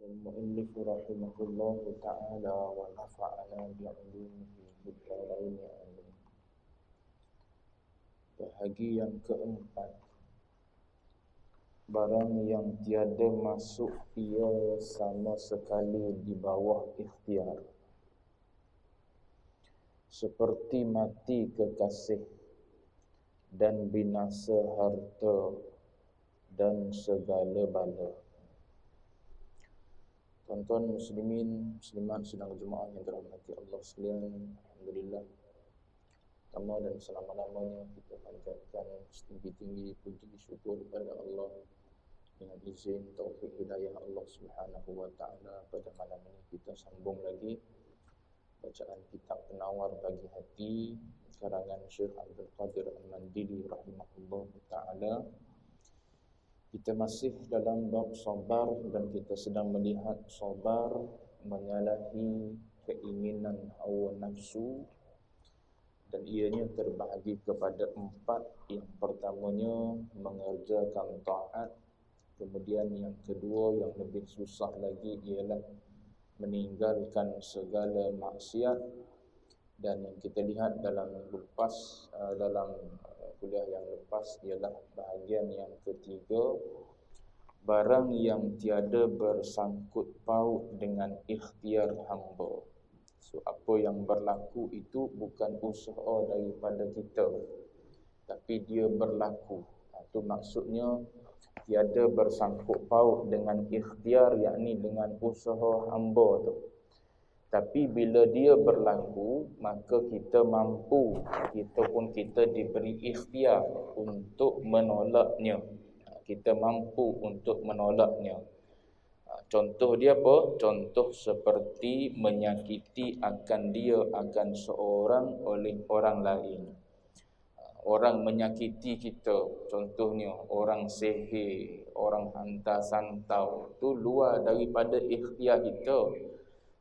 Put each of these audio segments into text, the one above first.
المؤلف رحمه الله تعالى ونفعنا بعلومه في الدارين آمين. Bahagi yang keempat, barang yang tiada masuk ia sama sekali di bawah ikhtiar, seperti mati kekasih dan binasa harta dan segala bala. Tuan-tuan muslimin, muslimat sedang jemaah yang dirahmati Allah sekalian, alhamdulillah, pertama dan selama-lamanya kita panjatkan setinggi-tinggi puji syukur kepada Allah dengan izin taufik hidayah Allah Subhanahu wa taala. Pada malam ini kita sambung lagi bacaan kitab Penawar Bagi Hati karangan Syekh Abdul Qadir Al-Mandili rahimahullah taala. Kita masih dalam bab sabar dan kita sedang melihat sabar menyalahi keinginan hawa nafsu, dan ianya terbahagi kepada 4. Yang pertamanya mengerjakan taat, kemudian yang kedua yang lebih susah lagi ialah meninggalkan segala maksiat, dan yang kita lihat dalam kuliah yang lepas ialah bahagian yang ketiga, barang yang tiada bersangkut paut dengan ikhtiar hamba. So, apa yang berlaku itu bukan usaha daripada kita, tapi dia berlaku. Itu maksudnya tiada bersangkut paut dengan ikhtiar, yakni dengan usaha hamba tu. Tapi bila dia berlaku, maka kita mampu, kita diberi ikhtiar untuk menolaknya. Kita mampu untuk menolaknya. Contoh dia apa? Contoh seperti menyakiti akan seorang oleh orang lain. Orang menyakiti kita, contohnya orang sihir, orang hantar santau, itu luar daripada ikhtiar kita.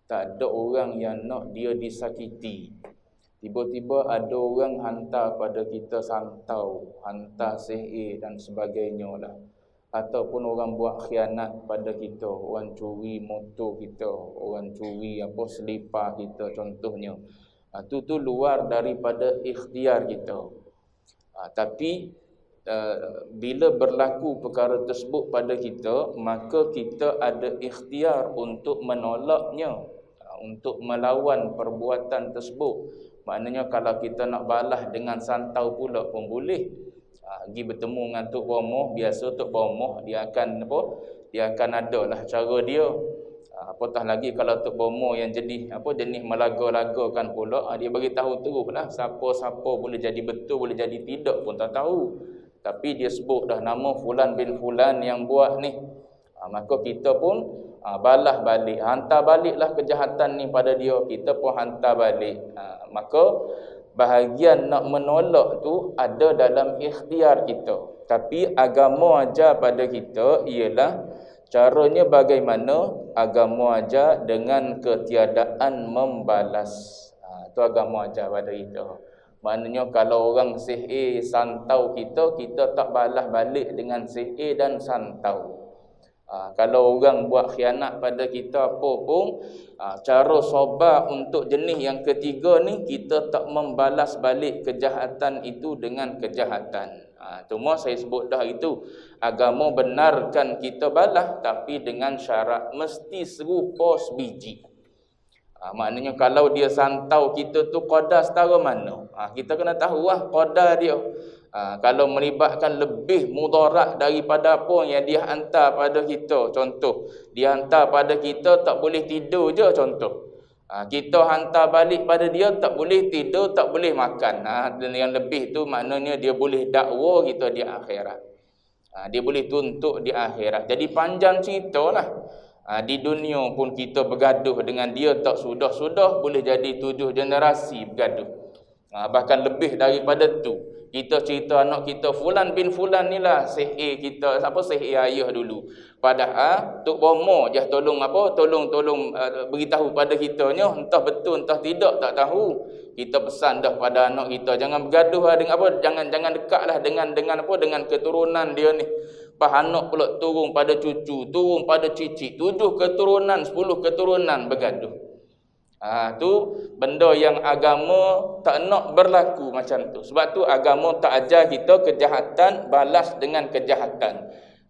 Tak ada orang yang nak dia disakiti. Tiba-tiba ada orang hantar pada kita santau, hantar sihir dan sebagainya lah. Ataupun orang buat khianat pada kita, orang curi motor kita, orang curi selipar kita contohnya. Itu luar daripada ikhtiar kita. Tapi bila berlaku perkara tersebut pada kita, maka kita ada ikhtiar untuk menolaknya, untuk melawan perbuatan tersebut. Maknanya kalau kita nak balas dengan santau pula pun boleh. Pergi bertemu dengan Tok Bomoh, biasa Tok Bomoh dia akan ada lah cara dia. Apatah lagi kalau Tok Bomoh yang jenis melaga-lagakan pula, dia bagi tahu teruslah siapa-siapa boleh jadi betul, boleh jadi tidak pun tak tahu. Tapi dia sebut dah nama fulan bin fulan yang buat ni. Maka kita pun balas balik, hantar baliklah kejahatan ni pada dia, kita pun hantar balik. Maka bahagian nak menolak tu ada dalam ikhtiar kita. Tapi agama ajar pada kita ialah caranya bagaimana. Agama ajar dengan ketiadaan membalas. Itu agama ajar pada kita. Maknanya kalau orang sihir santau kita tak balas balik dengan sihir dan santau. Kalau orang buat khianat pada kita apa pun, cara sabar untuk jenis yang ketiga ni, kita tak membalas balik kejahatan itu dengan kejahatan. Cuma saya sebut dah itu, agama benarkan kita balas, tapi dengan syarat mesti serupa sebiji. Maknanya kalau dia santau kita tu qadar setara mana, kita kena tahu qadar dia. Kalau melibatkan lebih mudarat daripada apa yang dia hantar pada kita, contoh dia hantar pada kita tak boleh tidur je, contoh kita hantar balik pada dia tak boleh tidur, tak boleh makan, dan yang lebih tu maknanya dia boleh dakwa kita di akhirat, dia boleh tuntut di akhirat. Jadi panjang cerita lah. Di dunia pun kita bergaduh dengan dia tak sudah-sudah, boleh jadi 7 generasi bergaduh, bahkan lebih daripada tu. Kita cerita anak kita fulan bin fulan ni lah sihir kita, sihir ayah dulu. Padahal Tok Bomoh je tolong beritahu pada kitanya, entah betul entah tidak tak tahu. Kita pesan dah pada anak kita jangan bergaduh dengan jangan dekatlah dengan keturunan dia ni. Lepas anak pula turun pada cucu, turun pada cicit, 7 keturunan, 10 keturunan bergaduh. Tu benda yang agama tak nak berlaku macam tu. Sebab tu agama tak ajar kita kejahatan balas dengan kejahatan.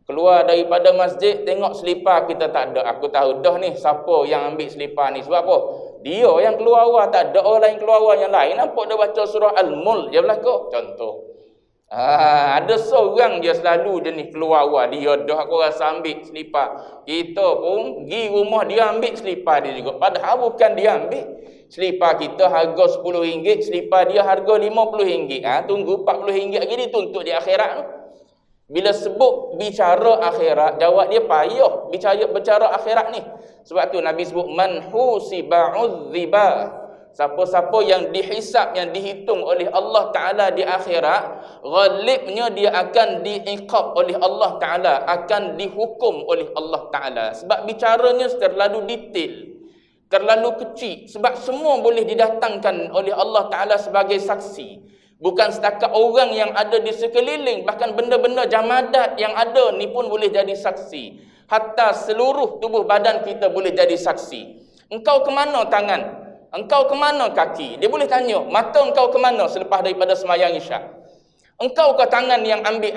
Keluar daripada masjid, tengok selipar kita tak ada. Aku tahu dah ni siapa yang ambil selipar ni. Sebab apa? Dia yang keluar awal, tak ada orang lain keluar awal yang lain. Nampak dia baca surah Al-Mulk je belakang. Contoh. Ada seorang dia selalu jenis keluar awal. Dia dah aku rasa ambil selipar. Kita pun pergi rumah dia ambil selipar dia juga. Padahal bukan dia ambil. Selipar kita harga RM10, selipar dia harga RM50. Tunggu RM40 lagi dituntut di akhirat tu. Bila sebut bicara akhirat, jawab dia payah bicara akhirat ni. Sebab tu Nabi sebut man husiba uzziba. Siapa-siapa yang dihisap, yang dihitung oleh Allah Ta'ala di akhirat, ghalibnya dia akan diiqab oleh Allah Ta'ala, akan dihukum oleh Allah Ta'ala. Sebab bicaranya terlalu detail, terlalu kecil. Sebab semua boleh didatangkan oleh Allah Ta'ala sebagai saksi. Bukan setakat orang yang ada di sekeliling, bahkan benda-benda jamadat yang ada ni pun boleh jadi saksi. Hatta seluruh tubuh badan kita boleh jadi saksi. Engkau ke mana tangan? Engkau ke mana kaki? Dia boleh tanya, mata engkau ke mana selepas daripada sembahyang Isyak? Engkau ke tangan yang ambil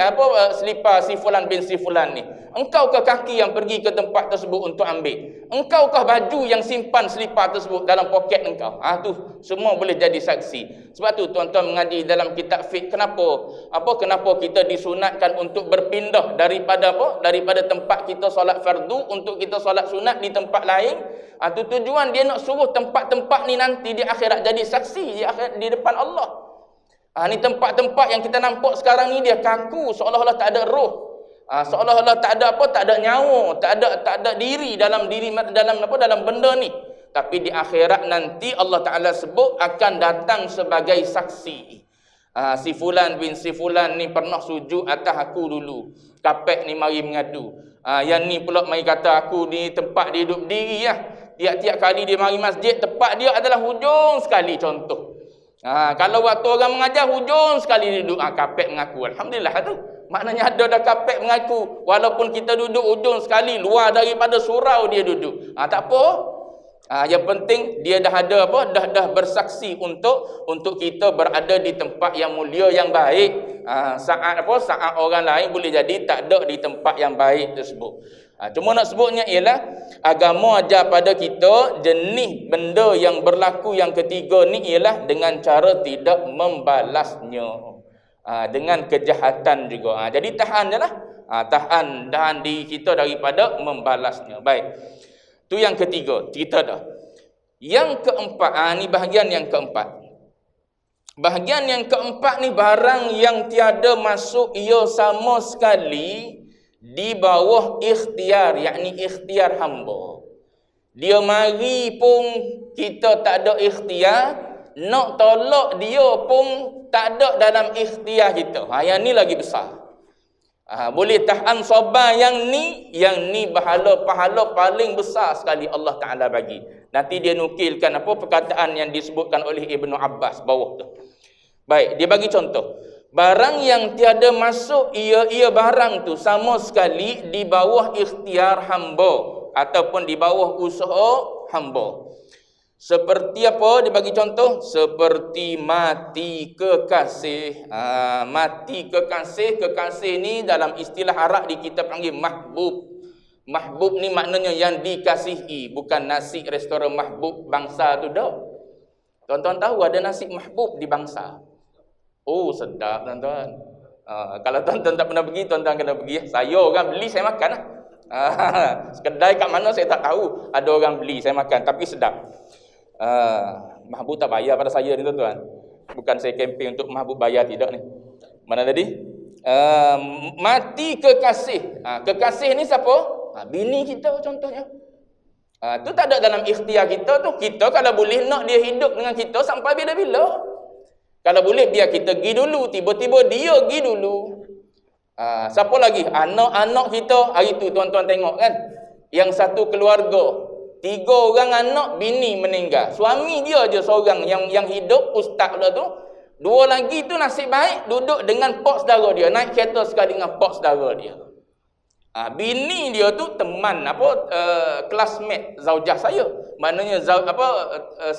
selipar si fulan bin si fulan ni? Engkau ke kaki yang pergi ke tempat tersebut untuk ambil? Engkau ke baju yang simpan selipar tersebut dalam poket engkau? Tu semua boleh jadi saksi. Sebab tu tuan-tuan mengaji dalam kitab fiqh, kenapa kita disunatkan untuk berpindah daripada tempat kita solat fardu untuk kita solat sunat di tempat lain. Tu tujuan dia nak suruh tempat-tempat ni nanti di akhirat jadi saksi di depan Allah. Ni tempat-tempat yang kita nampak sekarang ni dia kaku, seolah-olah tak ada roh. Seolah-olah tak ada nyawa, tak ada diri dalam benda ni. Tapi di akhirat nanti Allah Taala sebut akan datang sebagai saksi. Si fulan bin si fulan ni pernah sujud atas aku dulu. Kapek ni mari mengadu. Yang ni pula mari kata aku di tempat dia duduk berdiri ya. Tiap-tiap kali dia mari masjid, tempat dia adalah hujung sekali contoh. Kalau waktu orang mengajar hujung sekali dia duduk, kapek mengaku. Alhamdulillah tu. Maknanya ada dah kapek mengaku. Walaupun kita duduk hujung sekali, luar daripada surau dia duduk. Tak apa. Yang penting dia dah ada dah bersaksi untuk kita berada di tempat yang mulia yang baik. Saat orang lain boleh jadi tak ada di tempat yang baik tersebut. Cuma nak sebutnya ialah agama ajar pada kita jenis benda yang berlaku yang ketiga ni ialah dengan cara tidak membalasnya. Dengan kejahatan juga. Jadi tahan je lah. Tahan diri kita daripada membalasnya. Baik. Tu yang ketiga. Kita dah. Yang keempat. Ni bahagian yang keempat. Bahagian yang keempat ni barang yang tiada masuk ia sama sekali di bawah ikhtiar, yakni ikhtiar hamba. Dia mari pun kita tak ada ikhtiar, nak tolak dia pun tak ada dalam ikhtiar kita. Yang ni lagi besar. Boleh tahan sabar yang ni pahala paling besar sekali Allah Ta'ala bagi. Nanti dia nukilkan perkataan yang disebutkan oleh Ibnu Abbas bawah tu. Baik, dia bagi contoh. Barang yang tiada masuk ia barang tu sama sekali di bawah ikhtiar hamba ataupun di bawah usaha hamba. Seperti apa? Dia bagi contoh. Seperti mati kekasih. Mati kekasih. Kekasih ni dalam istilah Arab kita panggil mahbub. Mahbub ni maknanya yang dikasihi. Bukan nasi restoran mahbub bangsa tu dah. Tuan-tuan tahu ada nasi mahbub di bangsa. Oh sedap tuan-tuan. Kalau tuan-tuan tak pernah pergi, tuan-tuan kena pergi. Saya orang beli, saya makan lah. Kedai kat mana saya tak tahu. Ada orang beli, saya makan. Tapi sedap. Mahbub tak bayar pada saya ni tuan-tuan. Bukan saya kempen untuk mahbub bayar, tidak ni. Mana tadi? Mati kekasih. Kekasih ni siapa? Bini kita contohnya. Tu tak ada dalam ikhtiar kita tu. Kita kalau boleh nak dia hidup dengan kita sampai bila-bila. Kalau boleh biar kita pergi dulu. Tiba-tiba dia pergi dulu. Siapa lagi? Anak-anak kita. Hari tu tuan-tuan tengok kan. Yang satu keluarga. 3 orang anak, bini meninggal. Suami dia je seorang yang hidup, ustaz pula tu. 2 lagi tu nasib baik duduk dengan pak saudara dia. Naik kereta sekali dengan pak saudara dia. Bini dia tu teman classmate zaujah saya. Maknanya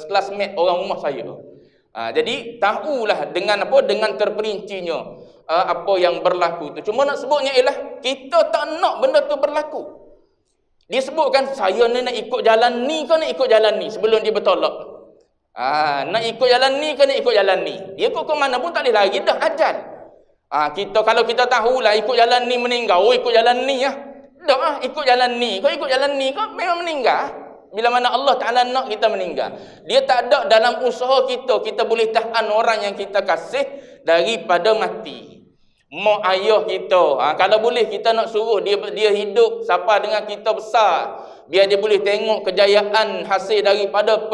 classmate orang rumah saya. Jadi tahulah dengan dengan terperincinya apa yang berlaku tu. Cuma nak sebutnya ialah kita tak nak benda tu berlaku. Dia sebutkan saya ni nak ikut jalan ni ke nak ikut jalan ni sebelum dia bertolak. Nak ikut jalan ni ke nak ikut jalan ni. Dia kok ke mana pun tak boleh lagi dah ajal. Kalau kita tahulah ikut jalan ni meninggal, ikut jalan ni dah ikut jalan ni. Kau ikut jalan ni kau memang meninggal. Bila mana Allah Ta'ala nak kita meninggal. Dia tak ada dalam usaha kita boleh tahan orang yang kita kasih daripada mati. Mak ayah kita, kalau boleh kita nak suruh dia hidup sampai dengan kita besar. Biar dia boleh tengok kejayaan hasil daripada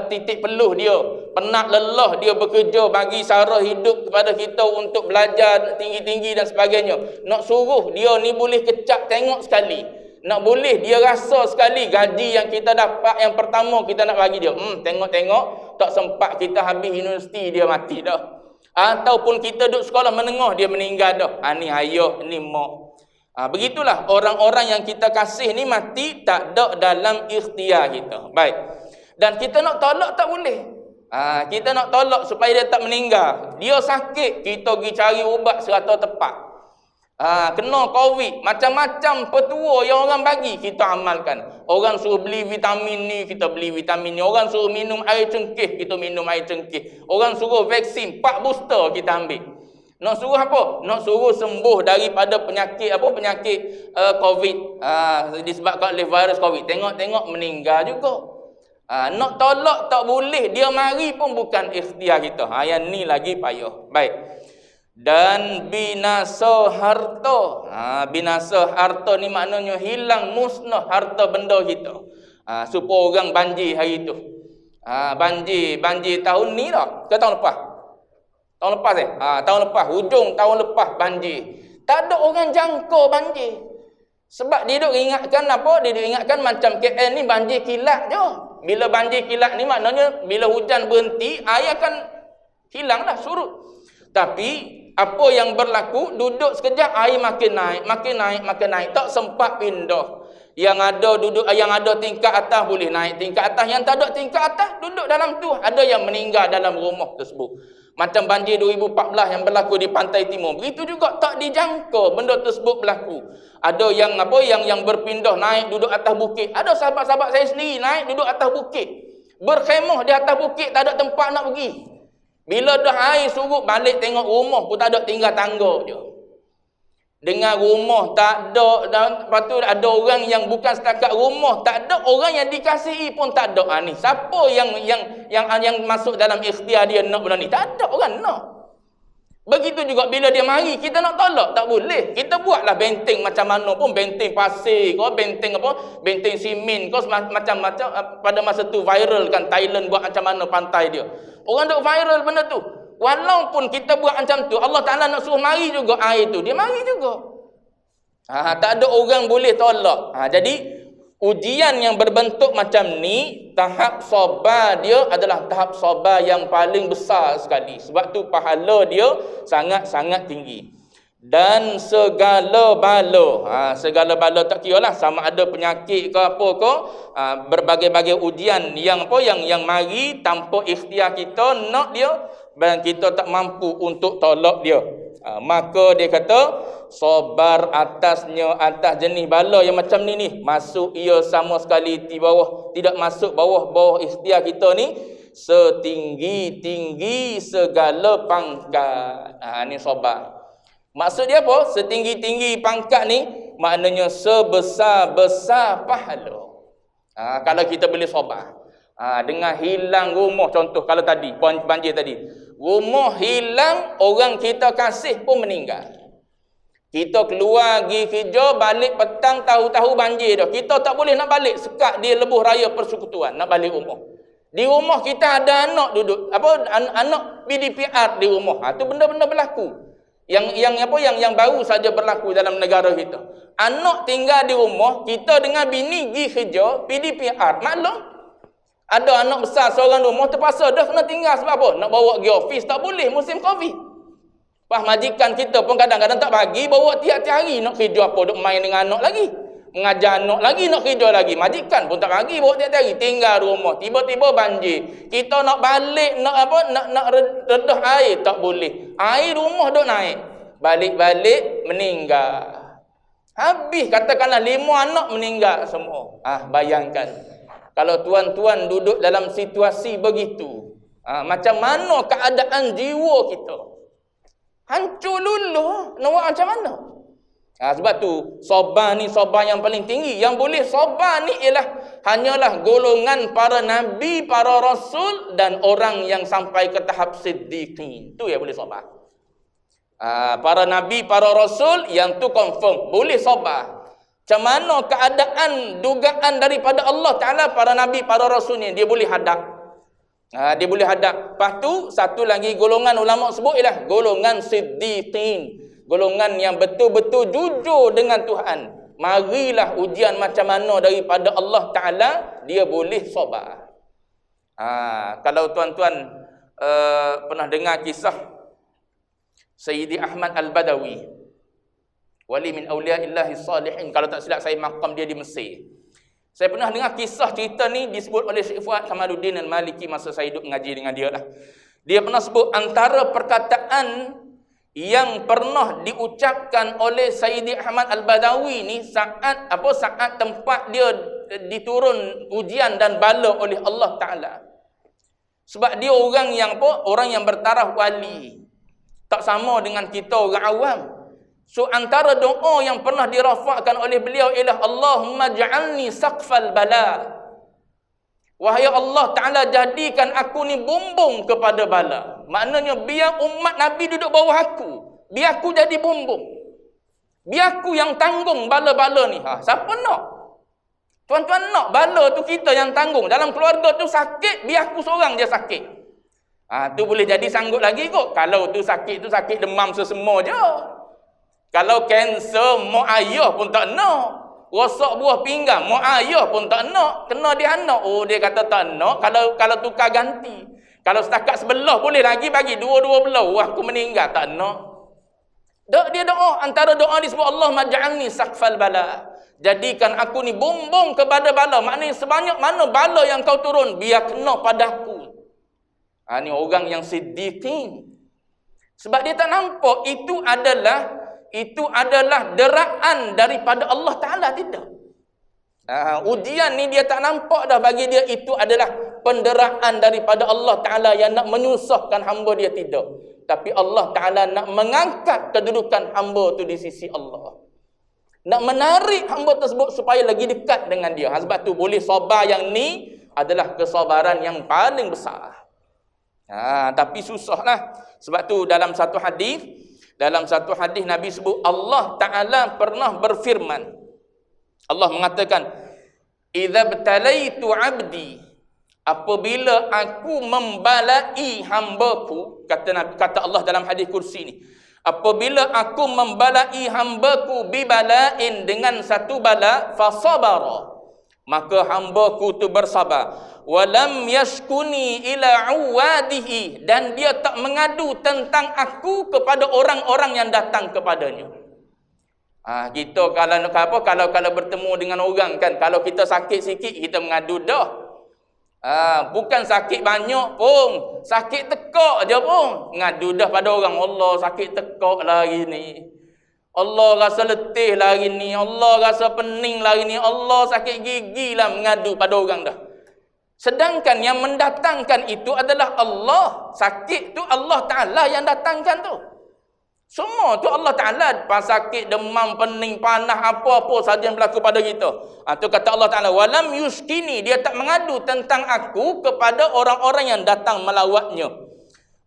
titik peluh dia. Penat lelah dia bekerja bagi sara hidup kepada kita untuk belajar tinggi-tinggi dan sebagainya. Nak suruh dia ni boleh kecap tengok sekali. Nak boleh dia rasa sekali gaji yang kita dapat yang pertama kita nak bagi dia. Tengok-tengok tak sempat kita habis universiti dia mati dah. Ataupun kita duduk sekolah menengah dia meninggal dah. Ni ayah, ni mak. Begitulah orang-orang yang kita kasih ni mati tak ada dalam ikhtiar kita. Baik. Dan kita nak tolak tak boleh. Kita nak tolak supaya dia tak meninggal. Dia sakit, kita pergi cari ubat serata tepat. Kena COVID, macam-macam petua yang orang bagi kita amalkan. Orang suruh beli vitamin ni, kita beli vitamin ni. Orang suruh minum air cengkeh, kita minum air cengkeh. Orang suruh vaksin 4 booster, kita ambil. Nak suruh apa? Nak suruh sembuh daripada penyakit COVID. Disebabkan oleh virus COVID. Tengok-tengok meninggal juga. Nak tolak tak boleh, dia mari pun bukan ikhtiar kita. Yang ni lagi payah. Baik. Dan binasa harta. Binasa harta ni maknanya hilang musnah harta benda kita. Supaya orang banjir hari tu. Banjir tahun ni tak? Ke tahun lepas? Tahun lepas tahun lepas, hujung tahun lepas banjir. Tak ada orang jangka banjir. Sebab dia duk ingatkan apa? Dia duk ingatkan macam KL ni banjir kilat je. Bila banjir kilat ni maknanya bila hujan berhenti, air akan hilanglah, surut. Tapi apa yang berlaku, duduk sekejap air makin naik, tak sempat pindah. Yang ada tingkat atas boleh naik tingkat atas, yang tak ada tingkat atas duduk dalam tu. Ada yang meninggal dalam rumah tersebut. Macam banjir 2014 yang berlaku di Pantai Timur. Begitu juga tak dijangka benda tersebut berlaku. Ada yang berpindah naik duduk atas bukit. Ada sahabat-sahabat saya sendiri naik duduk atas bukit. Berkhemah di atas bukit, tak ada tempat nak pergi. Bila dah air surut balik tengok rumah pun tak ada, tinggal tangga je. Dengan rumah tak ada, dan lepas tu ada orang yang bukan setakat rumah tak ada, orang yang dikasihi pun tak ada. Ni siapa yang masuk dalam ikhtiar dia nak benda ni? Tak ada orang nak. Begitu juga bila dia mari, kita nak tolak tak boleh. Kita buatlah benteng macam mana pun, benteng pasir ke, benteng simen ke, macam-macam. Pada masa tu viral kan Thailand buat macam mana pantai dia. Orang duk viral benda tu. Walaupun kita buat macam tu, Allah Ta'ala nak suruh mari juga air tu, dia mari juga. Tak ada orang boleh tolak. Jadi ujian yang berbentuk macam ni, tahap sabar dia adalah tahap sabar yang paling besar sekali. Sebab tu pahala dia sangat-sangat tinggi. Dan segala bala, segala bala tak kira lah, sama ada penyakit ke apa ke, berbagai-bagai ujian yang mari tanpa ikhtiar kita nak dia, dan kita tak mampu untuk tolak dia. Maka dia kata sabar atas jenis bala yang macam ni masuk ia sama sekali di bawah, tidak masuk bawah ikhtiar kita ni, setinggi-tinggi segala pangkat. Ni sabar. Maksud dia apa? Setinggi-tinggi pangkat ni maknanya sebesar-besar pahala. Kalau kita boleh sabar. Dengan hilang rumah, contoh kalau tadi banjir tadi, rumah hilang, orang kita kasih pun meninggal. Kita keluar pergi kerja, balik petang, tahu-tahu banjir dah. Kita tak boleh nak balik, sekat dia lebuh raya persekutuan nak balik rumah. Di rumah kita ada anak duduk, anak PDPR di rumah. Tu benda-benda berlaku. Yang baru saja berlaku dalam negara kita. Anak tinggal di rumah, kita dengan bini pergi kerja, PDPR. Maklum, ada anak besar seorang rumah terpaksa dah kena tinggal sebab apa? Nak bawa pergi office tak boleh musim Covid. Pas majikan kita pun kadang-kadang tak bagi, bawa tiap-tiap hari nak kerja apa, duk main dengan anak lagi. Mengajar anak lagi, nak kerja lagi. Majikan pun tak bagi, bawa tiap-tiap hari. Tinggal rumah, tiba-tiba banjir. Kita nak balik, nak redah air, tak boleh. Air rumah duk naik. Balik-balik, meninggal. Habis, katakanlah 5 anak meninggal semua. Bayangkan. Kalau tuan-tuan duduk dalam situasi begitu, macam mana keadaan jiwa kita? Hancur luluh. Nak buat macam mana? Sebab tu, sabar ni sabar yang paling tinggi. Yang boleh sabar ni hanyalah golongan para nabi, para rasul dan orang yang sampai ke tahap siddiqin. Tu yang boleh sabar. Para nabi, para rasul yang tu confirm boleh sabar. Macam mana keadaan dugaan daripada Allah Ta'ala, para nabi, para rasul ni dia boleh hadap. Dia boleh hadap. Lepas tu satu lagi golongan ulama sebut ialah golongan siddiqin. Golongan yang betul-betul jujur dengan Tuhan. Marilah ujian macam mana daripada Allah Ta'ala, dia boleh sabar. Kalau tuan-tuan pernah dengar kisah Sayyidi Ahmad Al-Badawi, wali min awliyaillahi salihin, kalau tak silap saya makam dia di Mesir. Saya pernah dengar kisah cerita ni disebut oleh Syekh Fuad Kamaluddin Al-Maliki masa saya duduk mengaji dengan dia lah. Dia pernah sebut antara perkataan yang pernah diucapkan oleh Sayyidi Ahmad Al-Badawi ni saat tempat dia diturun ujian dan bala oleh Allah Ta'ala. Sebab dia orang yang bertaraf wali. Tak sama dengan kita orang awam. So antara doa yang pernah dirafakkan oleh beliau ialah Allahumma ja'alni saqfal bala. Wahai Allah Ta'ala, jadikan aku ni bumbung kepada bala. Maknanya biar umat Nabi duduk bawah aku. Biar aku jadi bumbung. Biar aku yang tanggung bala-bala ni. Siapa nak? Tuan-tuan nak bala tu kita yang tanggung. Dalam keluarga tu sakit, biar aku seorang je sakit. Tu boleh jadi sanggup lagi kot. Kalau tu sakit demam sesema je. Kalau kanser, mak ayah pun tak nak. Rosak buah pinggang, mak ayah pun tak nak. Kena dia anak. Dia kata tak nak. Kalau tukar ganti. Kalau setakat sebelah boleh lagi bagi dua-dua belah. Aku meninggal, tak nak. Dia doa. Antara doa disebut Allah maj'alni saqfal bala. Jadikan aku ni bumbung kepada bala. Maknanya sebanyak mana bala yang kau turun, biar kena padaku. Ni orang yang siddiqin. Sebab dia tak nampak itu adalah deraan daripada Allah Ta'ala, tidak. Ujian ni dia tak nampak dah, bagi dia itu adalah penderaan daripada Allah Ta'ala yang nak menyusahkan hamba dia, tidak. Tapi Allah Ta'ala nak mengangkat kedudukan hamba tu di sisi Allah. Nak menarik hamba tersebut supaya lagi dekat dengan dia. Sebab tu boleh sabar yang ni adalah kesabaran yang paling besar. Tapi susahlah. Sebab tu dalam satu hadis Nabi sebut Allah Ta'ala pernah berfirman. Allah mengatakan, "Idza btalaitu 'abdi", apabila aku membalai hambaku, kata Allah dalam hadis kursi ni, apabila aku membalai hambaku bibalain, dengan satu bala, fasabara, maka hambaku tu bersabar. Walam yashkuni ila uwadihi, dan dia tak mengadu tentang aku kepada orang-orang yang datang kepadanya. Kita kalau bertemu dengan orang kan, kalau kita sakit sikit kita mengadu dah. Bukan sakit banyak pun, sakit tekak je pun ngadu dah pada orang. Allah sakit tekak lah hari ni, Allah rasa letih lah hari ni, Allah rasa pening lah hari ni, Allah sakit gigi lah, mengadu pada orang dah. Sedangkan yang mendatangkan itu adalah Allah. Sakit tu Allah Ta'ala yang datangkan tu. Semua tu Allah Ta'ala. Pas sakit, demam, pening, panas, apa-apa saja yang berlaku pada kita. Tu kata Allah Ta'ala, walam yuskini, dia tak mengadu tentang aku kepada orang-orang yang datang melawatnya.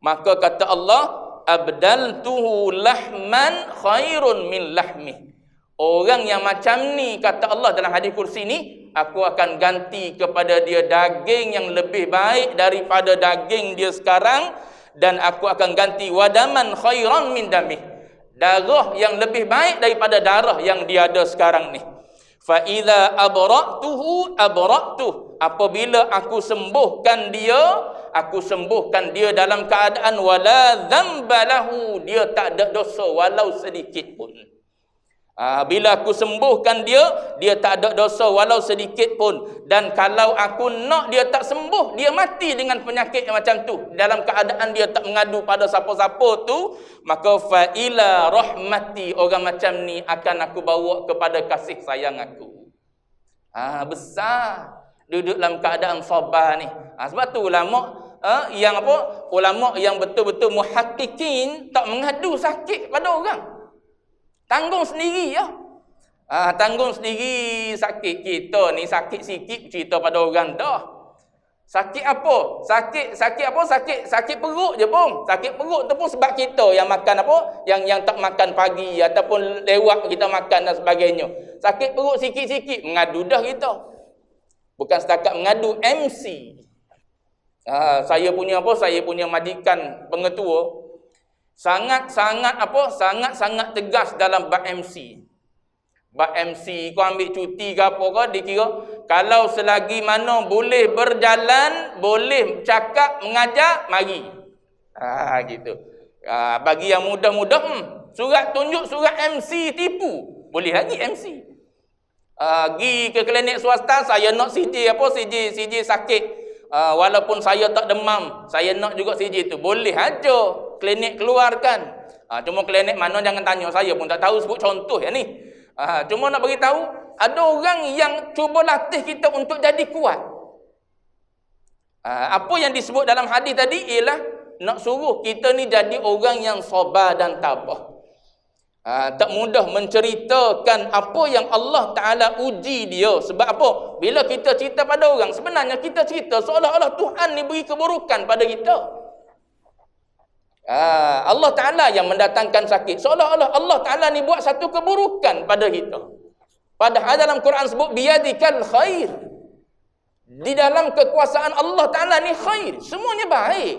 Maka kata Allah, abdaltuhu lahman khairun min lahmih. Orang yang macam ni, kata Allah dalam hadis kursi ni, aku akan ganti kepada dia daging yang lebih baik daripada daging dia sekarang, dan aku akan ganti wadaman khairan min damih, darah yang lebih baik daripada darah yang dia ada sekarang ni. Fa idza abra'tuhu, apabila aku sembuhkan dia, aku sembuhkan dia dalam keadaan wala dzamba lahu, dia tak ada dosa walau sedikit pun. Bila aku sembuhkan dia tak ada dosa walau sedikit pun. Dan kalau aku nak dia tak sembuh, dia mati dengan penyakit yang macam tu, dalam keadaan dia tak mengadu pada siapa-siapa tu, maka fa ila rahmati, orang macam ni akan aku bawa kepada kasih sayang aku. Besar duduk dalam keadaan sabar ni. Sebab tu ulama ulama yang betul-betul muhaqqiqin tak mengadu sakit pada orang. Tanggung sendiri ya. Tanggung sendiri sakit. Kita ni sakit sikit cerita pada orang dah. Sakit apa? Sakit perut je pun. Sakit perut tu pun sebab kita yang makan apa? Yang tak makan pagi ataupun lewat kita makan dan sebagainya. Sakit perut sikit-sikit mengadu dah kita. Bukan setakat mengadu, MC. Saya punya majikan pengetua sangat-sangat tegas dalam bab MC. Bab MC kau ambil cuti ke apa ke, dia kira kalau selagi mana boleh berjalan, boleh cakap, mengajar, mari. Gitu. Bagi yang mudah-mudah, tunjuk surat MC tipu. Boleh lagi MC. Pergi ke klinik swasta, saya nak CJ sakit. Walaupun saya tak demam, saya nak juga CJ tu. Boleh aja. Klinik keluarkan. Cuma klinik mana jangan tanya, saya pun tak tahu sebut contoh yang ni. Cuma nak bagi tahu ada orang yang cuba latih kita untuk jadi kuat. Apa yang disebut dalam hadis tadi ialah nak suruh kita ni jadi orang yang sabar dan tabah. Tak mudah menceritakan apa yang Allah Ta'ala uji dia. Sebab apa? Bila kita cerita pada orang, sebenarnya kita cerita seolah-olah Tuhan ni beri keburukan pada kita. Allah Ta'ala yang mendatangkan sakit. Seolah-olah Allah Ta'ala ni buat satu keburukan pada kita. Padahal dalam Quran sebut biyadikal khair. Di dalam kekuasaan Allah Ta'ala ni khair. Semuanya baik.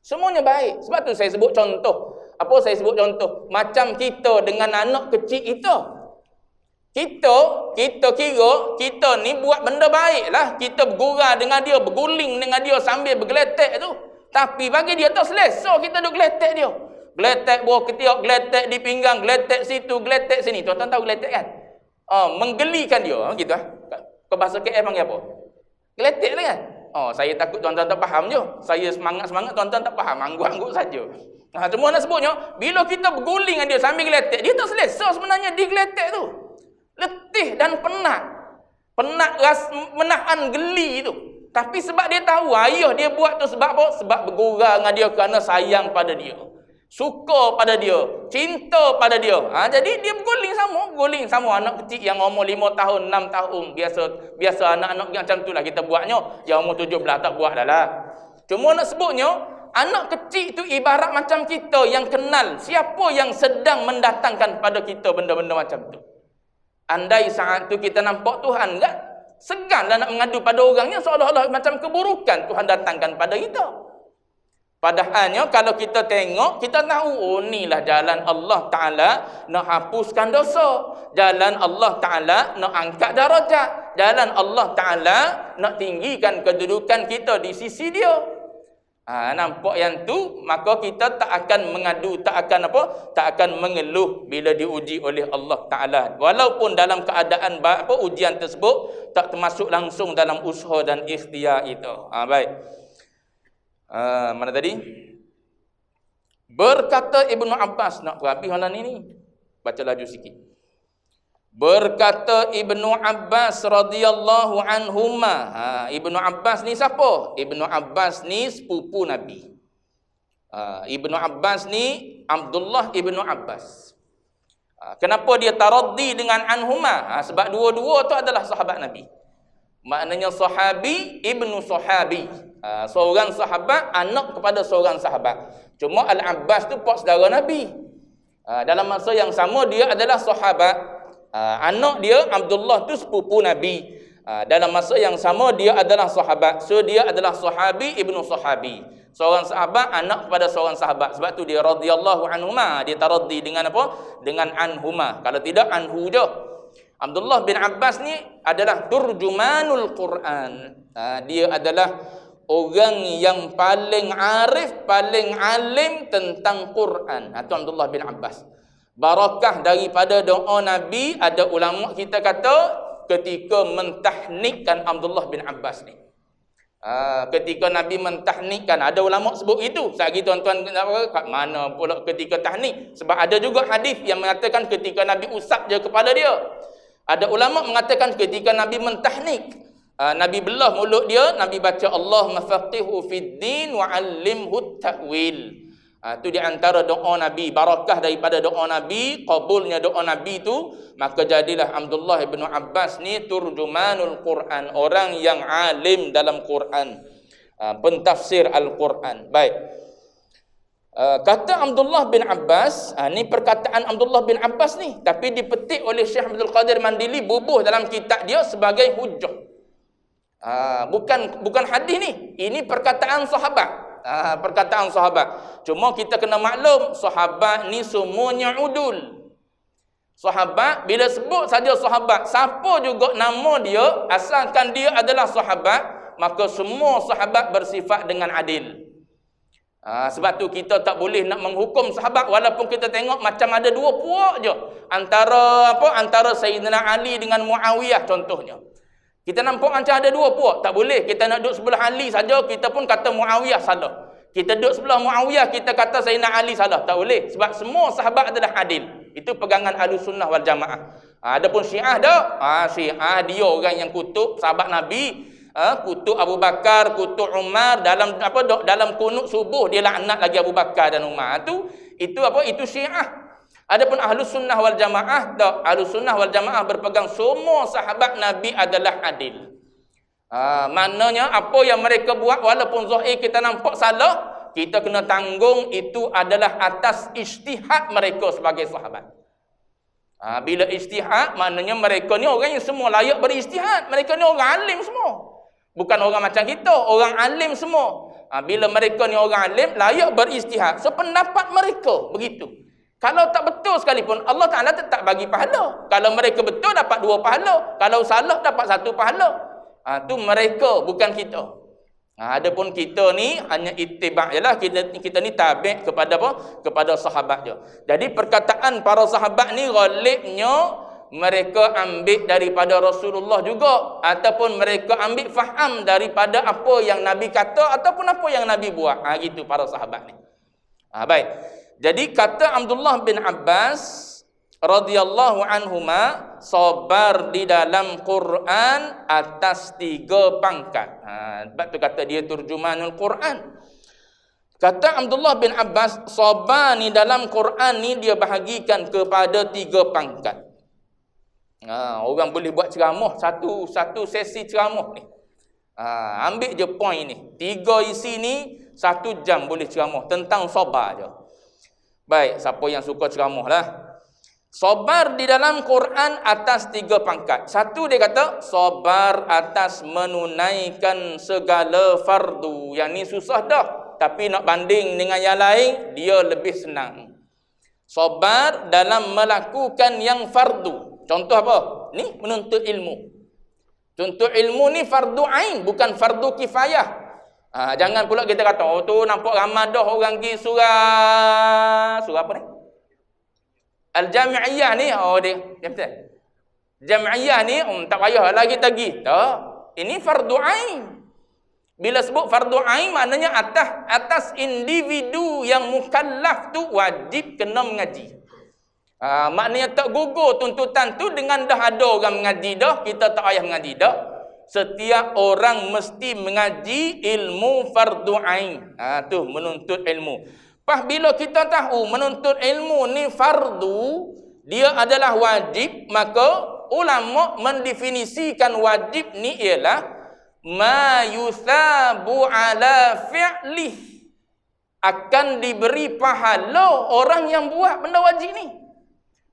Semuanya baik. Sebab tu saya sebut contoh. Apa saya sebut contoh? Macam kita dengan anak kecil kita. Kita kira kita ni buat benda baik lah. Kita bergurau dengan dia, berguling dengan dia sambil bergeletek tu. Tapi bagi dia tak selesa kita duk geletek dia. Geletek bawah ketiak, geletek di pinggang, geletek situ, geletek sini. Tuan-tuan tahu geletek kan? Menggelikan dia. Gitu lah. Kau bahasa KL panggil apa? Geletek lah kan? Saya takut tuan-tuan tak faham je. Saya semangat-semangat, tuan-tuan tak faham. Angguk-angguk saja. Cuma nak sebutnya, bila kita berguling dengan dia sambil geletek, dia tak selesa sebenarnya digeletek tu. Letih dan penat. Menahan geli tu. Tapi sebab dia tahu ayah dia buat tu sebab apa? Sebab bergurau dengan dia kerana sayang pada dia. Suka pada dia. Cinta pada dia. Jadi dia berguling sama anak kecil yang umur 5 tahun, 6 tahun. Biasa anak-anak macam tu lah kita buatnya. Yang umur 17 tak buat dah lah. Cuma nak sebutnya, anak kecil tu ibarat macam kita yang kenal siapa yang sedang mendatangkan pada kita benda-benda macam tu. Andai saat tu kita nampak Tuhan kan? Seganlah nak mengadu pada orangnya seolah-olah macam keburukan Tuhan datangkan pada kita. Padahalnya kalau kita tengok, kita tahu inilah jalan Allah Ta'ala nak hapuskan dosa. Jalan Allah Ta'ala nak angkat darajat. Jalan Allah Ta'ala nak tinggikan kedudukan kita di sisi dia. Nampak yang tu, maka kita tak akan mengadu, tak akan mengeluh bila diuji oleh Allah Ta'ala. Walaupun dalam keadaan ujian tersebut tak termasuk langsung dalam usaha dan ikhtiar itu. Baik. Mana tadi? Berkata Ibnu Abbas, nak berapi malam ni. Baca laju sikit. Berkata Ibnu Abbas radhiyallahu anhuma. Ibnu Abbas ni siapa? Ibnu Abbas ni sepupu Nabi. Ibnu Abbas ni Abdullah Ibnu Abbas. Kenapa dia taraddi dengan anhuma? Sebab dua-dua tu adalah sahabat Nabi. Maknanya sahabi ibnu sahabi. Seorang sahabat anak kepada seorang sahabat. Cuma Al-Abbas tu pak saudara Nabi. Dalam masa yang sama dia adalah sahabat. Anak dia Abdullah tu sepupu Nabi. Dalam masa yang sama dia adalah sahabat. So dia adalah sahabi ibnu sahabi. Seorang sahabat anak kepada seorang sahabat. Sebab tu dia radhiyallahu anhuma. Dia taraddi dengan apa? Dengan anhuma. Kalau tidak anhu je. Abdullah bin Abbas ni adalah turjumanul Quran. Dia adalah orang yang paling arif, paling alim tentang Quran. Itu Abdullah bin Abbas. Barakah daripada doa Nabi, ada ulama kita kata ketika mentahnikkan Abdullah bin Abbas ni. Ketika Nabi mentahnikkan, ada ulama sebut itu. Sehari tuan-tuan kat mana pula ketika tahnik? Sebab ada juga hadis yang mengatakan ketika Nabi usap je kepala dia. Ada ulama mengatakan ketika Nabi mentahnik, Nabi belah mulut dia, Nabi baca Allahumma faqihu fid din wa 'allimhu ta'wil. Itu di antara doa Nabi, barakah daripada doa Nabi, kabulnya doa Nabi itu, maka jadilah Abdullah bin Abbas ni turjumanul Quran, orang yang alim dalam Quran, pentafsir Al-Quran. Baik. Kata Abdullah bin Abbas, ni perkataan Abdullah bin Abbas ni, tapi dipetik oleh Syekh Abdul Qadir Mandili, bubuh dalam kitab dia sebagai hujjah. Bukan hadis ni, ini perkataan sahabat. Perkataan sahabat. Cuma kita kena maklum, sahabat ni semuanya udul. Sahabat, bila sebut saja sahabat, siapa juga nama dia, asalkan dia adalah sahabat, maka semua sahabat bersifat dengan adil. Sebab tu kita tak boleh nak menghukum sahabat, walaupun kita tengok macam ada dua puak je antara Sayyidina Ali dengan Muawiyah contohnya. Kita nampak macam ada dua puak. Tak boleh kita nak duduk sebelah Ali saja, kita pun kata Muawiyah salah. Kita duduk sebelah Muawiyah, kita kata Sayyidina Ali salah. Tak boleh. Sebab semua sahabat adalah adil. Itu pegangan Ahlussunnah wal Jamaah. Adapun Syiah dak? Syiah dia orang yang kutub sahabat Nabi, kutub Abu Bakar, kutub Umar, dalam kunut subuh dia laknat lagi Abu Bakar dan Umar. Itu Syiah. Adapun Ahlussunnah wal Jamaah tak. Ahlussunnah wal Jamaah berpegang semua sahabat Nabi adalah adil. Maknanya apa yang mereka buat walaupun zahir kita nampak salah, kita kena tanggung itu adalah atas ijtihad mereka sebagai sahabat. Bila ijtihad, maknanya mereka ni orang yang semua layak berijtihad. Mereka ni orang alim semua. Bukan orang macam kita, orang alim semua. Bila mereka ni orang alim, layak berijtihad. Sependapat mereka, begitu. Kalau tak betul sekalipun, Allah Ta'ala tetap bagi pahala. Kalau mereka betul, dapat 2 pahala. Kalau salah, dapat 1 pahala. Itu mereka, bukan kita. Adapun kita ni, hanya ittiba' je lah. Kita ni tabi' kepada apa? Kepada sahabat je. Jadi perkataan para sahabat ni, ghalibnya, mereka ambil daripada Rasulullah juga. Ataupun mereka ambil faham daripada apa yang Nabi kata, ataupun apa yang Nabi buat. Gitu para sahabat ni. Baik. Jadi kata Abdullah bin Abbas radhiyallahu anhuma, sabar di dalam Quran atas 3 pangkat. Sebab tu kata dia turjumanul Quran. Kata Abdullah bin Abbas, sabar ni dalam Quran ni dia bahagikan kepada 3 pangkat. Orang boleh buat ceramah, satu sesi ceramah ni. Ambil je point ni. 3 isi ni 1 jam boleh ceramah tentang sabar je. Baik, siapa yang suka ceramah lah. Sabar di dalam Quran atas 3 pangkat. Satu dia kata, sabar atas menunaikan segala fardu. Yang ni susah dah. Tapi nak banding dengan yang lain, dia lebih senang. Sabar dalam melakukan yang fardu. Contoh apa? Ni menuntut ilmu. Tuntut ilmu ni fardu ain, bukan fardu kifayah. Jangan pula kita kata, oh tu nampak ramai dah orang pergi surah apa ni? Al-Jami'iyah ni, dia betul. Jami'iyah ni, tak payah lagi pergi. Tak. Ini fardu ain. Bila sebut fardu ain, maknanya atas individu yang mukallaf tu wajib kena mengaji. Maknanya tak gugur tuntutan tu dengan dah ada orang mengaji dah, kita tak payah mengaji dah. Setiap orang mesti mengaji ilmu fardu ain. Tu menuntut ilmu. Pas bila kita tahu menuntut ilmu ni fardu, dia adalah wajib, maka ulama mendefinisikan wajib ni ialah ma yusabu ala fi'lih, akan diberi pahala orang yang buat benda wajib ni.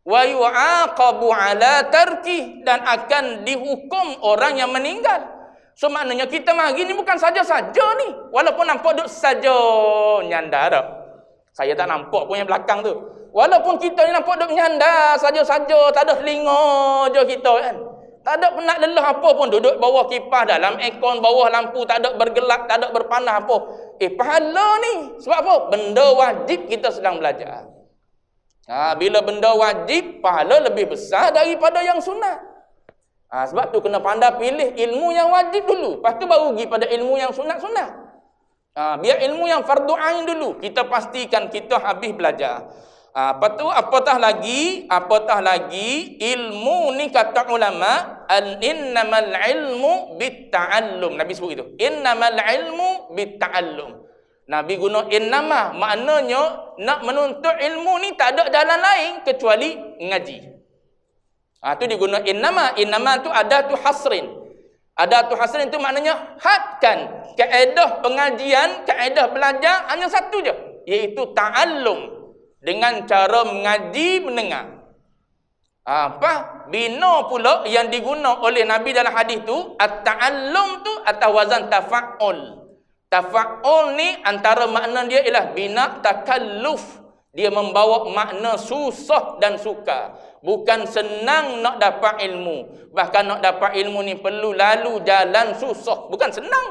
Wa yu'aqabu ala tarkih, dan akan dihukum orang yang meninggal. So maknanya kita mari ni bukan saja-saja ni. Walaupun nampak duk saja nyandar dah. Saya tak nampak pun yang belakang tu. Walaupun kita ni nampak duk nyandar saja-saja, tak ada telinga je kita kan. Tak ada penat lelah apa pun. Duduk bawah kipas, dalam aircon, bawah lampu, tak ada bergelap, tak ada berpanas apa. Pahala ni. Sebab apa? Benda wajib kita sedang belajar. Bila benda wajib, pahala lebih besar daripada yang sunat. Sebab tu kena pandai pilih ilmu yang wajib dulu. Lepas tu baru pergi pada ilmu yang sunat-sunat. Biar ilmu yang fardu ain dulu. Kita pastikan kita habis belajar. Apatah lagi ilmu ni kata ulama innamal ilmu bitta'allum. Nabi sebut itu. Innamal ilmu bitta'allum. Nabi guna innama, maknanya nak menuntut ilmu ni tak ada jalan lain kecuali ngaji. Tu diguna innama. Innama tu ada tu hasrin. Ada tu hasrin tu maknanya hadkan. Kaedah pengajian, kaedah belajar hanya satu je, iaitu ta'allum. Dengan cara mengaji, mendengar. Bina pula yang diguna oleh Nabi dalam hadis tu, at-ta'allum tu atas wazan tafa'ul. Tafa'ul ni antara makna dia ialah bina takalluf. Dia membawa makna susah dan suka. Bukan senang nak dapat ilmu. Bahkan nak dapat ilmu ni perlu lalu jalan susah. Bukan senang.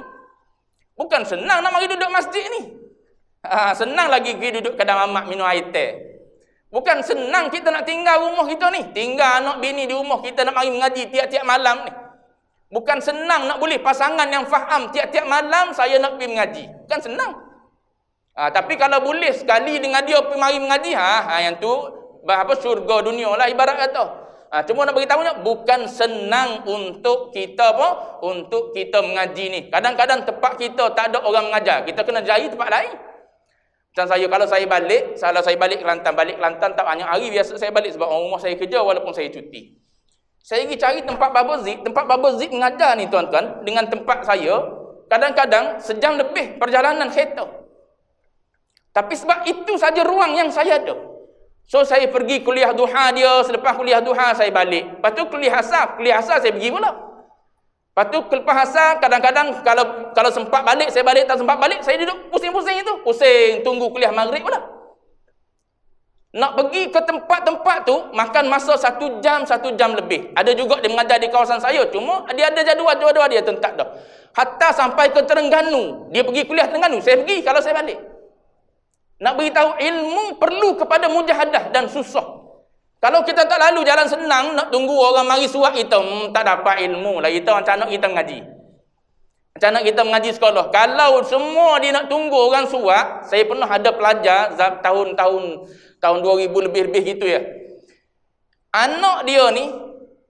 Bukan senang nak mari duduk masjid ni. Senang lagi pergi duduk kedai mamak minum air teh. Bukan senang kita nak tinggal rumah kita ni. Tinggal anak bini di rumah kita nak mari mengaji tiap-tiap malam ni. Bukan senang nak boleh pasangan yang faham tiap-tiap malam saya nak pergi mengaji. Bukan senang. Tapi kalau boleh sekali dengan dia pergi mari mengaji, yang tu syurga dunia lah ibarat kata. Cuma nak beritahunya bukan senang untuk kita untuk kita mengaji ni. Kadang-kadang tempat kita tak ada orang mengajar. Kita kena cari tempat lain. Macam saya, kalau saya balik Kelantan tak banyak hari biasa saya balik sebab orang rumah saya kerja walaupun saya cuti. Saya pergi cari tempat Baba Zid mengajar ni tuan-tuan, dengan tempat saya kadang-kadang sejam lebih perjalanan kereta. Tapi sebab itu saja ruang yang saya ada. So saya pergi kuliah duha dia, selepas kuliah duha saya balik. Lepas tu kuliah asar saya pergi pula. Lepas tu lepas asar kadang-kadang kalau sempat balik saya balik, tak sempat balik saya duduk pusing-pusing itu. Pusing tunggu kuliah maghrib pula. Nak pergi ke tempat-tempat tu makan masa 1 jam lebih. Ada juga dia mengajar di kawasan saya, cuma dia ada jadual dia tentak dah. Hatta sampai ke Terengganu, dia pergi kuliah Terengganu, saya pergi kalau saya balik. Nak beritahu ilmu perlu kepada mujahadah dan susah. Kalau kita tak lalu jalan senang, nak tunggu orang mari suap kita, tak dapat ilmu lah kita, macam nak kita mengaji. Macam nak kita mengaji sekolah. Kalau semua dia nak tunggu orang suap, saya pernah ada pelajar tahun 2000 lebih gitu ya. Anak dia ni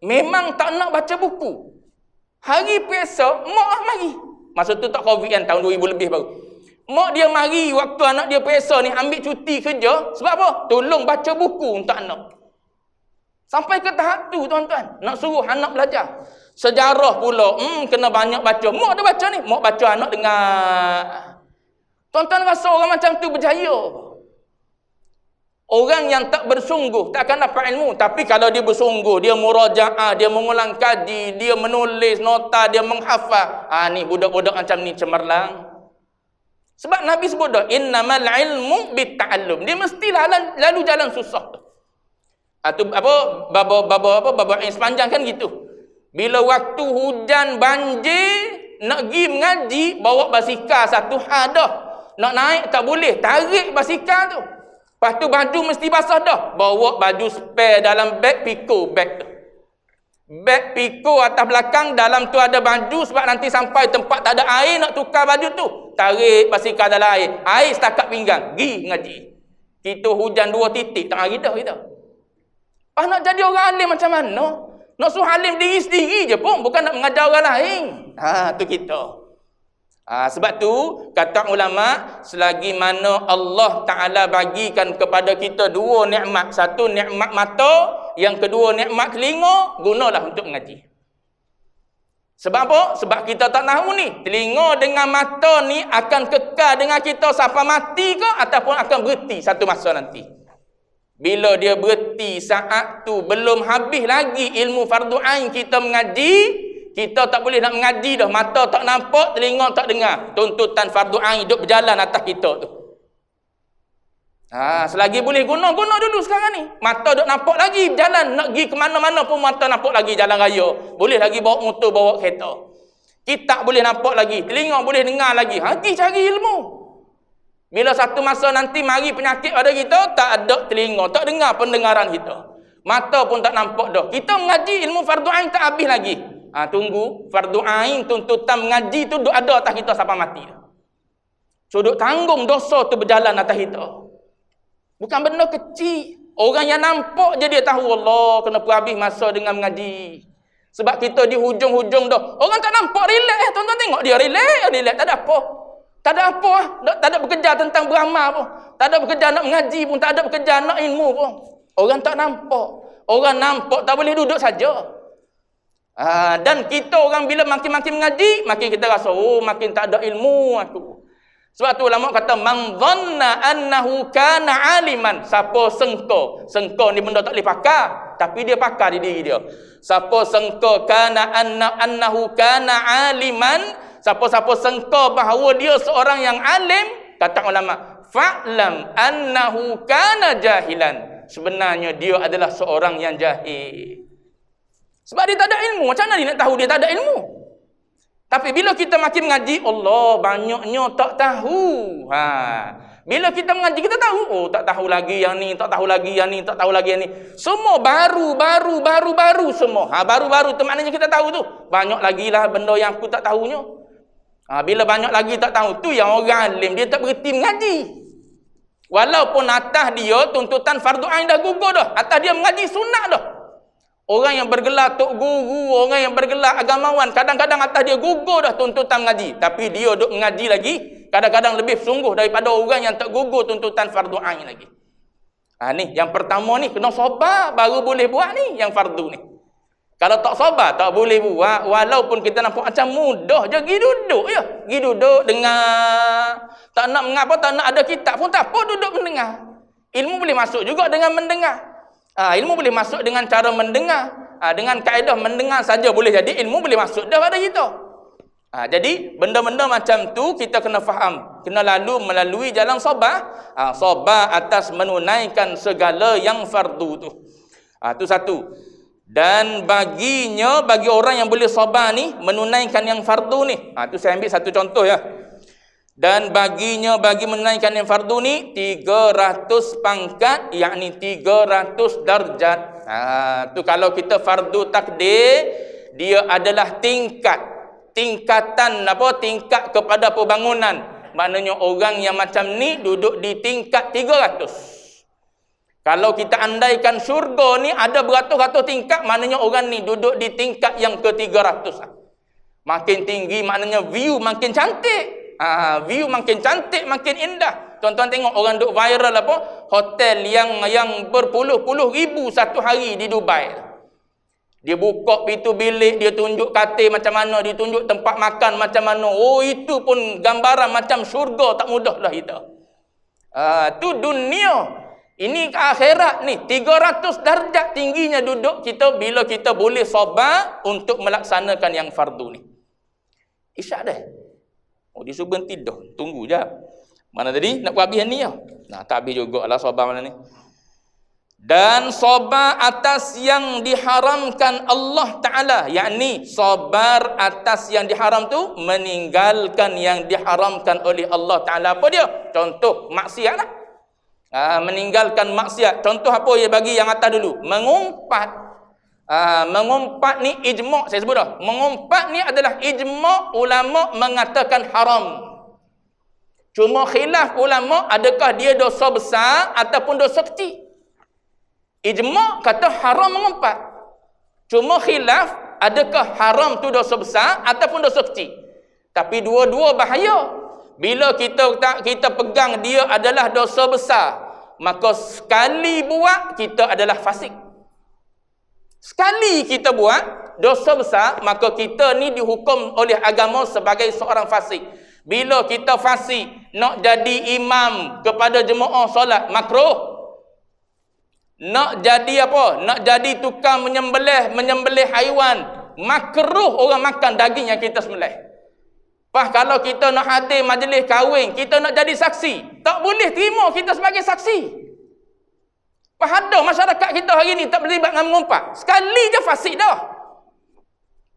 memang tak nak baca buku. Hari besok mak mari. Masa tu tak Covid kan, tahun 2000 lebih baru. Mak dia mari waktu anak dia besok ni ambil cuti kerja. Sebab apa? Tolong baca buku untuk anak. Sampai ke tahap tu tuan-tuan, nak suruh anak belajar. Sejarah pula, kena banyak baca. Mak dia baca ni, mak baca anak dengar. Tuan-tuan rasa orang macam tu berjaya. Orang yang tak bersungguh tak akan dapat ilmu. Tapi kalau dia bersungguh, dia murajaah, dia mengulang kaji, dia menulis nota, dia menghafal. Ni budak-budak macam ni cemerlang. Sebab Nabi sebut dah, innamal ilmu bitta'allum. Dia mestilah lalu jalan susah. Baba yang sepanjang kan gitu. Bila waktu hujan banjir, nak pergi mengaji, bawa basikal satu hadah. Nak naik tak boleh, tarik basikal tu. Lepas tu baju mesti basah dah. Bawa baju spare dalam beg piko, beg tu. Beg piko atas belakang, dalam tu ada baju sebab nanti sampai tempat tak ada air nak tukar baju tu. Tarik basikal dalam air. Air setakat pinggang, pergi ngaji. Kita hujan 2 titik, tak hari dah kita. Nak jadi orang alim macam mana? Nak suruh alim diri sendiri je pun, bukan nak mengajar orang lain. Tu kita. Sebab tu kata ulama, selagi mana Allah Ta'ala bagikan kepada kita 2 nikmat. Satu nikmat mata, yang kedua nikmat telinga, gunalah untuk mengaji. Sebab apa? Sebab kita tak tahu ni, telinga dengan mata ni akan kekal dengan kita sampai mati ke ataupun akan berhenti satu masa nanti. Bila dia berhenti saat tu, belum habis lagi ilmu fardu ain kita mengaji, kita tak boleh nak mengaji dah. Mata tak nampak, telinga tak dengar. Tuntutan fardu ain hidup berjalan atas kita tu. Selagi boleh guna dulu sekarang ni. Mata duk nampak lagi jalan, nak pergi ke mana-mana pun mata nampak lagi jalan raya. Boleh lagi bawa motor, bawa kereta. Kita boleh nampak lagi, telinga boleh dengar lagi. Pergi cari ilmu. Bila satu masa nanti mari penyakit pada kita, tak ada telinga, tak dengar pendengaran kita. Mata pun tak nampak dah. Kita mengaji ilmu fardu ain tak habis lagi. Tunggu, fardu ain tuntutan mengaji tu duk ada atas kita sampai mati. So duk tanggung dosa tu berjalan atas kita. Bukan benda kecil. Orang yang nampak je dia tahu Allah kenapa habis masa dengan mengaji. Sebab kita di hujung-hujung dah. Orang tak nampak relax. Tuan-tuan tengok dia relax. Tak ada apa. Tak ada apa. Tak ada bekerja tentang beramal pun. Tak ada bekerja nak mengaji pun. Tak ada bekerja nak ilmu pun. Orang tak nampak. Orang nampak tak boleh duduk saja. Dan kita orang bila makin-makin mengaji, makin kita rasa, makin tak ada ilmu aku. Sebab tu ulama kata man dhanna annahu kana aliman. Siapa sangka, sangka ni benda tak boleh pakar, tapi dia pakar di diri dia. Siapa sangka kana annahu kana aliman, siapa-siapa sangka bahawa dia seorang yang alim, kata ulama, fa'lam annahu kana jahilan. Sebenarnya dia adalah seorang yang jahil. Sebab dia tak ada ilmu. Macam mana dia nak tahu dia tak ada ilmu? Tapi bila kita makin mengaji, Allah banyaknya tak tahu. Bila kita mengaji, kita tahu. Tak tahu lagi yang ni, tak tahu lagi yang ni, tak tahu lagi yang ni. Semua baru semua. Baru-baru tu maknanya kita tahu tu. Banyak lagi lah benda yang aku tak tahunya. Bila banyak lagi tak tahu, tu yang orang alim, dia tak berhenti mengaji. Walaupun atas dia tuntutan fardu ain dah gugur dah. Atas dia mengaji sunat dah. Orang yang bergelar tok guru, orang yang bergelar agamawan, kadang-kadang atas dia gugur dah tuntutan mengaji. Tapi dia duk mengaji lagi, kadang-kadang lebih sungguh daripada orang yang tak gugur tuntutan fardu ain lagi. Ni, yang pertama ni, kena sabar baru boleh buat ni, yang fardu ni. Kalau tak sabar, tak boleh buat. Walaupun kita nampak macam mudah je, pergi duduk je. Pergi duduk, dengar. Tak nak mengapa, tak nak ada kitab pun tak apa, duduk mendengar. Ilmu boleh masuk juga dengan mendengar. Ilmu boleh masuk dengan cara mendengar. Dengan kaedah mendengar saja boleh jadi ilmu boleh masuk dah pada kita. Jadi benda-benda macam tu kita kena faham. Kena melalui jalan sabar. Sabar atas menunaikan segala yang fardu tu. Tu satu. Dan bagi orang yang boleh sabar ni menunaikan yang fardu ni. Tu saya ambil satu contoh ya. Dan bagi menunaikan yang fardu ni 300 pangkat, yakni 300 darjat. Tu kalau kita fardu takdir, dia adalah tingkat kepada pembangunan. Maknanya orang yang macam ni duduk di tingkat 300. Kalau kita andaikan syurga ni ada beratus-ratus tingkat, maknanya orang ni duduk di tingkat yang ke-300. Makin tinggi maknanya view makin cantik. View makin cantik, makin indah. Tuan-tuan tengok orang duk viral hotel yang berpuluh-puluh ribu satu hari di Dubai. Dia buka pintu bilik, dia tunjuk katil macam mana, dia tunjuk tempat makan macam mana. Itu pun gambaran macam syurga, tak mudahlah kita. Tu dunia. Ini ke akhirat ni 300 darjat tingginya duduk kita bila kita boleh sabar untuk melaksanakan yang fardu ni. Isyak dah. Dia suruh berhenti dah. Tunggu je. Mana tadi? Nak buat habis ni ya? Tak habis juga lah sabar mana ni. Dan sabar atas yang diharamkan Allah Ta'ala. Yakni sabar atas yang diharam tu meninggalkan yang diharamkan oleh Allah Ta'ala. Apa dia? Contoh maksiat lah. Meninggalkan maksiat. Contoh apa ya bagi yang atas dulu? Mengumpat. Mengumpat ni ijma', saya sebut dah. Mengumpat ni adalah ijma' ulama mengatakan haram. Cuma khilaf ulama adakah dia dosa besar ataupun dosa kecil. Ijma' kata haram mengumpat. Cuma khilaf adakah haram tu dosa besar ataupun dosa kecil. Tapi dua-dua bahaya. Bila kita pegang dia adalah dosa besar, maka sekali buat kita adalah fasik. Sekali kita buat dosa besar, maka kita ni dihukum oleh agama sebagai seorang fasik. Bila kita fasik, nak jadi imam kepada jemaah solat, makruh. Nak jadi apa? Nak jadi tukang menyembelih haiwan, makruh orang makan daging yang kita sembelih. Pas kalau kita nak hadir majlis kahwin, kita nak jadi saksi, tak boleh terima kita sebagai saksi. Pas ada masyarakat kita hari ni tak terlibat dengan mengumpat. Sekali je fasik dah.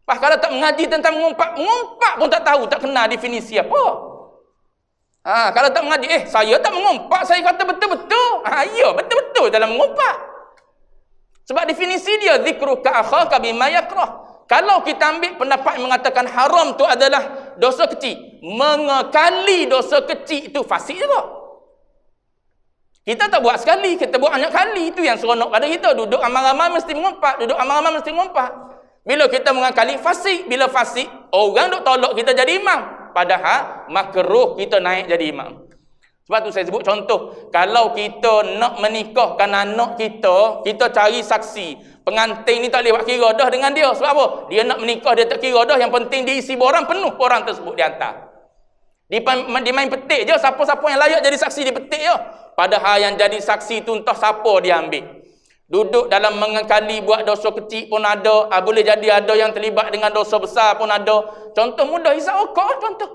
Pas kalau tak mengaji tentang mengumpat pun tak tahu, tak kenal definisi apa. Kalau tak mengaji, saya tak mengumpat, saya kata betul-betul. Ya, betul-betul dalam mengumpat. Sebab definisi dia zikruka akhaka bima yakrah. Kalau kita ambil pendapat yang mengatakan haram tu adalah dosa kecil, mengekali dosa kecil itu fasik juga. Kita tak buat sekali, kita buat banyak kali. Itu yang seronok pada kita. Duduk ramai-ramai mesti mengumpat, duduk ramai-ramai mesti mengumpat. Bila kita mengakali fasik, bila fasik orang duk tolak kita jadi imam, padahal makruh kita naik jadi imam. Sebab tu saya sebut contoh, kalau kita nak menikahkan anak kita, kita cari saksi. Pengantin ni tak boleh buat kira dah dengan dia. Sebab apa? Dia nak menikah, dia tak kira dah. Yang penting diisi borang penuh, orang tersebut dihantar. Dia main petik je, siapa-siapa yang layak jadi saksi dia petik je. Padahal yang jadi saksi tu entah siapa dia ambil. Duduk dalam mengekali buat dosa kecil pun ada. Boleh jadi ada yang terlibat dengan dosa besar pun ada. Contoh mudah, hisap rokok contoh.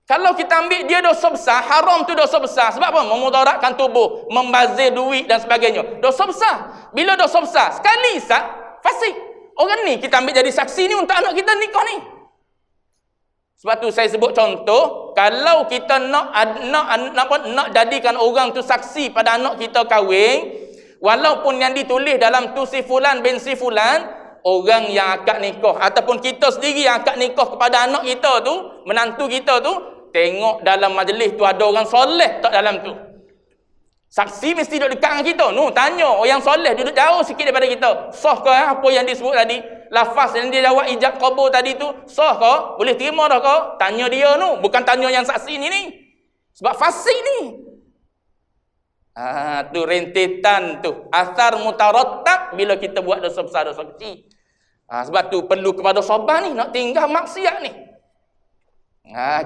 Kalau kita ambil dia dosa besar, haram tu dosa besar. Sebab apa? Memudaratkan tubuh, membazir duit dan sebagainya. Dosa besar. Bila dosa besar, sekali hisap, fasik. Orang ni kita ambil jadi saksi ni untuk anak kita nikah ni. Sebab tu saya sebut contoh, kalau kita nak jadikan orang tu saksi pada anak kita kahwin, walaupun yang ditulis dalam tu si fulan bin si fulan, orang yang akad nikah ataupun kita sendiri yang akad nikah kepada anak kita tu, menantu kita tu, tengok dalam majlis tu ada orang soleh tak dalam tu. Saksi mesti duduk dekat dengan kita. Tanya orang soleh duduk jauh sikit daripada kita. Sah ke apa yang disebut tadi? Lafaz yang dia jawab ijab qabul tadi tu, sah ke? Boleh terima dah ke? Tanya dia bukan tanya yang saksi ni. Sebab fasik ni. Tu rentetan tu. Asar mutarattab bila kita buat dosa besar, dosa kecil. Sebab tu perlu kepada sabar ni, nak tinggal maksiat ni.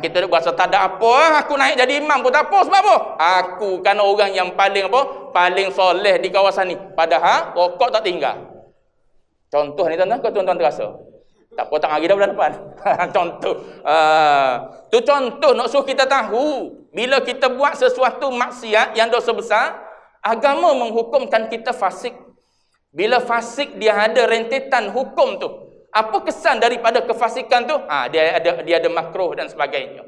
Kita duk rasa tak ada apa, aku naik jadi imam pun tak apa. Sebab apa? Aku kan orang yang paling paling soleh di kawasan ni. Padahal rokok tak tinggal. Contoh ni tuan-tuan, kau tuan-tuan terasa? Tak apa, tak lagi dah bulan depan. Contoh. Tu contoh nak suruh kita tahu, bila kita buat sesuatu maksiat yang dosa besar, agama menghukumkan kita fasik. Bila fasik dia ada rentetan hukum tu. Apa kesan daripada kefasikan tu? Dia ada makruh dan sebagainya.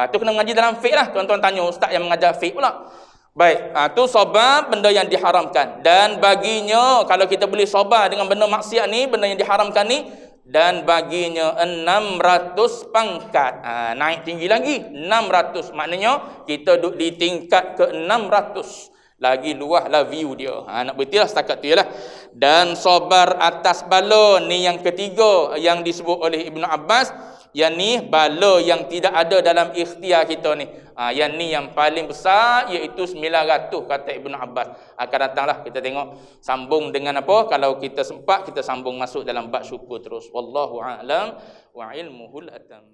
Tu kena mengaji dalam fiqh lah. Tuan-tuan tanya ustaz yang mengajar fiqh pula. Baik, tu sabar benda yang diharamkan. Dan baginya, kalau kita boleh sabar dengan benda maksiat ni, benda yang diharamkan ni, dan baginya 600 pangkat. Naik tinggi lagi, 600. Maknanya, kita duduk di tingkat ke 600. Lagi luahlah view dia. Nak berhenti lah setakat tu lah. Dan sabar atas bala ni yang ketiga yang disebut oleh Ibnu Abbas. Yang ni bala yang tidak ada dalam ikhtiar kita ni. Yang ni yang paling besar iaitu 900 kata Ibnu Abbas. Akan datanglah kita tengok sambung dengan apa. Kalau kita sempat kita sambung masuk dalam bab syukur terus. Wallahu a'lam wa ilmuhul atam.